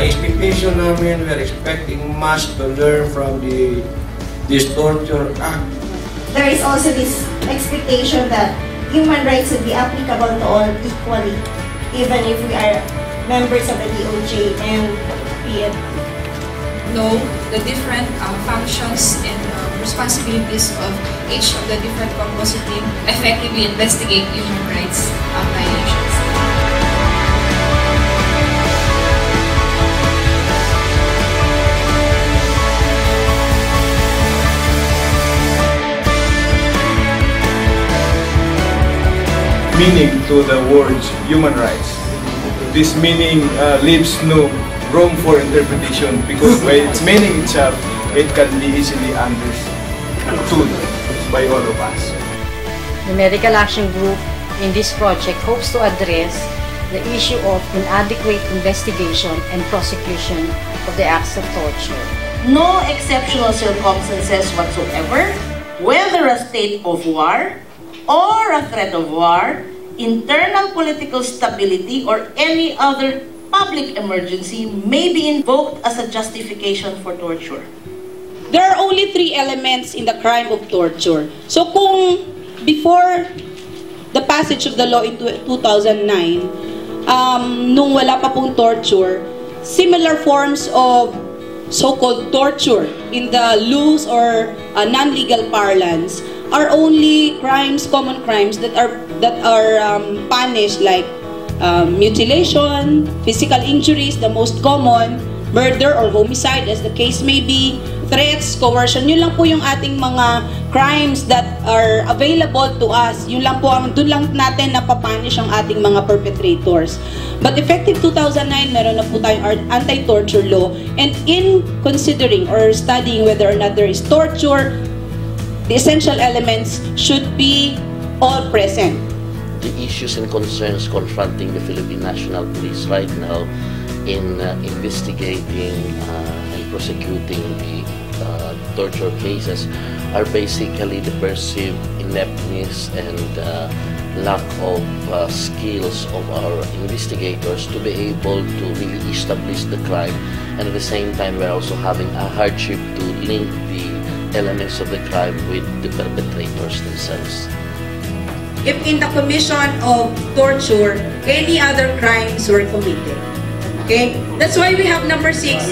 Expectation namin, we're expecting much to learn from this torture act. There is also this expectation that human rights should be applicable to all equally, even if we are members of the DOJ and PF. Know the different functions and responsibilities of each of the different composite team, effectively investigate human rights violations. Meaning to the words human rights. This meaning leaves no room for interpretation because by its meaning itself, it can be easily understood by all of us. The Medical Action Group in this project hopes to address the issue of inadequate investigation and prosecution of the acts of torture. No exceptional circumstances whatsoever, whether a state of war or a threat of war, internal political stability, or any other public emergency may be invoked as a justification for torture. There are only 3 elements in the crime of torture. So kung before the passage of the law in 2009, nung wala pa pong torture, similar forms of so-called torture in the loose or non-legal parlance are only crimes, common crimes that are punished, like mutilation, physical injuries, the most common, murder or homicide as the case may be, threats, coercion. Yun lang po yung ating mga crimes that are available to us. Yun lang po, doon lang natin napapunish ang ating mga perpetrators. But effective 2009, meron na po tayong anti-torture law, and in considering or studying whether or not there is torture, the essential elements should be all present. The issues and concerns confronting the Philippine National Police right now in investigating and prosecuting the torture cases are basically the perceived ineptness and lack of skills of our investigators to be able to really establish the crime, and at the same time we're also having a hardship to link the elements of the crime with the perpetrators themselves. If in the commission of torture, any other crimes were committed. Okay? That's why we have number 6.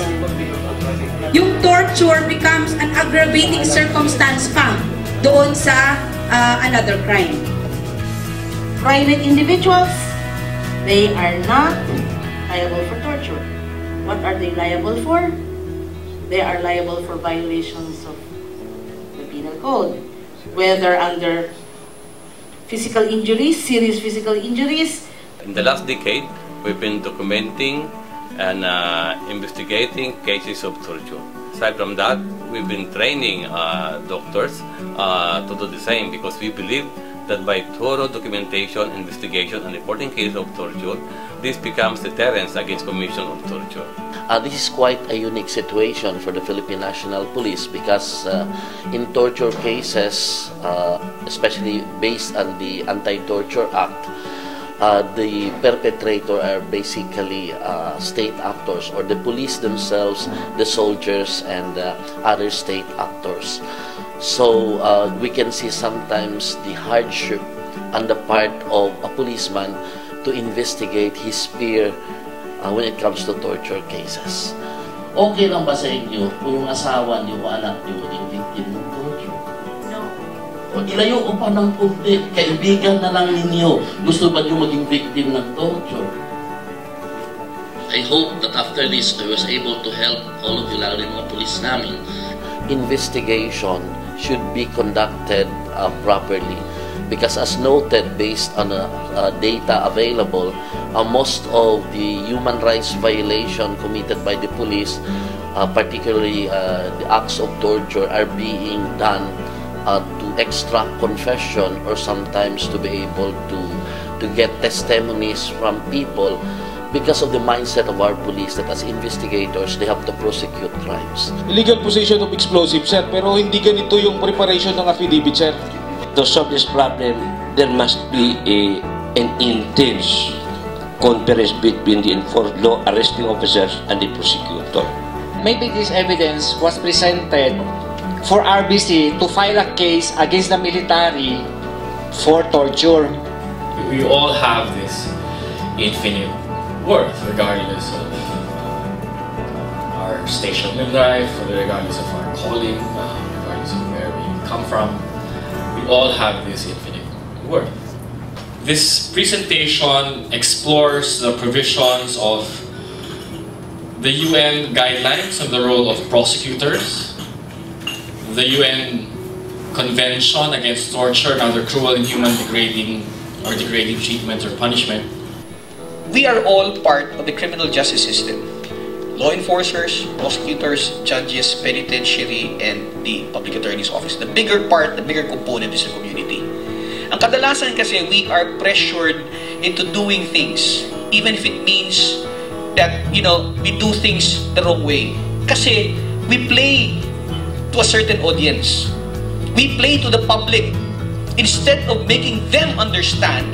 Yung torture becomes an aggravating circumstance pa doon sa another crime. Private individuals, they are not liable for torture. What are they liable for? They are liable for violations of the penal code, whether under physical injuries, serious physical injuries. In the last decade, we've been documenting and investigating cases of torture. Aside from that, we've been training doctors to do the same, because we believe that by thorough documentation, investigation, and reporting cases of torture, this becomes deterrence against commission of torture. This is quite a unique situation for the Philippine National Police because in torture cases, especially based on the Anti-Torture Act, the perpetrator are basically state actors, or the police themselves, the soldiers, and other state actors. So we can see sometimes the hardship on the part of a policeman to investigate his peer when it comes to torture cases. Okay lang ba sa inyo kung yung asawa niyo o anak niyo yung victim ng torture? No. Ilayo ko pa ng public, kaibigan na lang ninyo. Gusto ba nyo maging victim ng torture? I hope that after this, I was able to help all of you, lalo rin mga police namin. Investigation should be conducted properly. Because as noted, based on data available, most of the human rights violation committed by the police, particularly the acts of torture, are being done to extract confession or sometimes to be able to get testimonies from people because of the mindset of our police that as investigators, they have to prosecute crimes. Illegal possession of explosives, sir, pero hindi ganito yung preparation ng affidavit, sir. To solve this problem, there must be an intense conference between the enforced law arresting officers and the prosecutor. Maybe this evidence was presented for RBC to file a case against the military for torture. We all have this infinite worth regardless of our station in life, regardless of our calling, regardless of where we come from. We all have this infinite worth. This presentation explores the provisions of the UN guidelines on the role of prosecutors, the UN Convention against torture and other cruel, inhuman, degrading treatment or punishment. We are all part of the criminal justice system. Law enforcers, prosecutors, judges, penitentiary, and the public attorney's office. The bigger part, the bigger component is the community. Ang kadalasan kasi, we are pressured into doing things, even if it means that, we do things the wrong way. Kasi we play to a certain audience. We play to the public instead of making them understand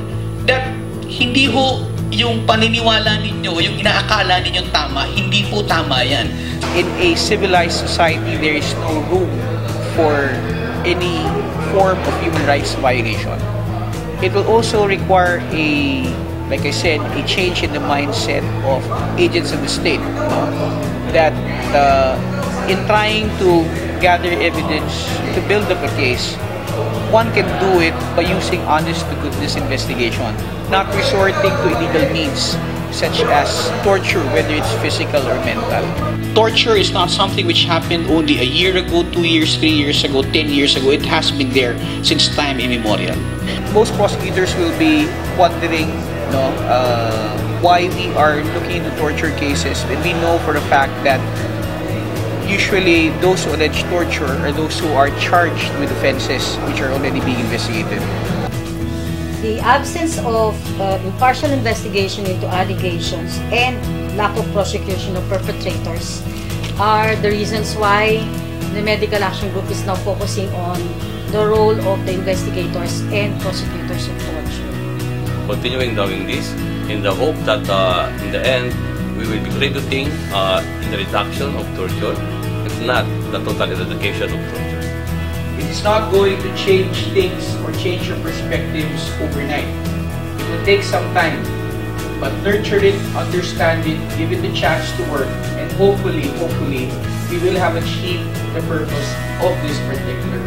that hindi ho yung paniniwala ninyo, yung inaakala ninyong tama, hindi po tama yan. In a civilized society, there is no room for any form of human rights violation. It will also require like I said, a change in the mindset of agents of the state. That in trying to gather evidence to build up a case, one can do it by using honest-to-goodness investigation, not resorting to illegal means such as torture, whether it's physical or mental. Torture is not something which happened only a year ago, 2 years, 3 years ago, 10 years ago. It has been there since time immemorial. Most prosecutors will be wondering why we are looking into torture cases, and we know for a fact that usually those who allege torture are those who are charged with offenses which are already being investigated. The absence of impartial investigation into allegations and lack of prosecution of perpetrators are the reasons why the Medical Action Group is now focusing on the role of the investigators and prosecutors of torture. Continuing doing this in the hope that in the end we will be contributing in the reduction of torture, if not the total eradication of torture. It is not going to change things or change your perspectives overnight. It will take some time, but nurture it, understand it, give it the chance to work, and hopefully, we will have achieved the purpose of this particular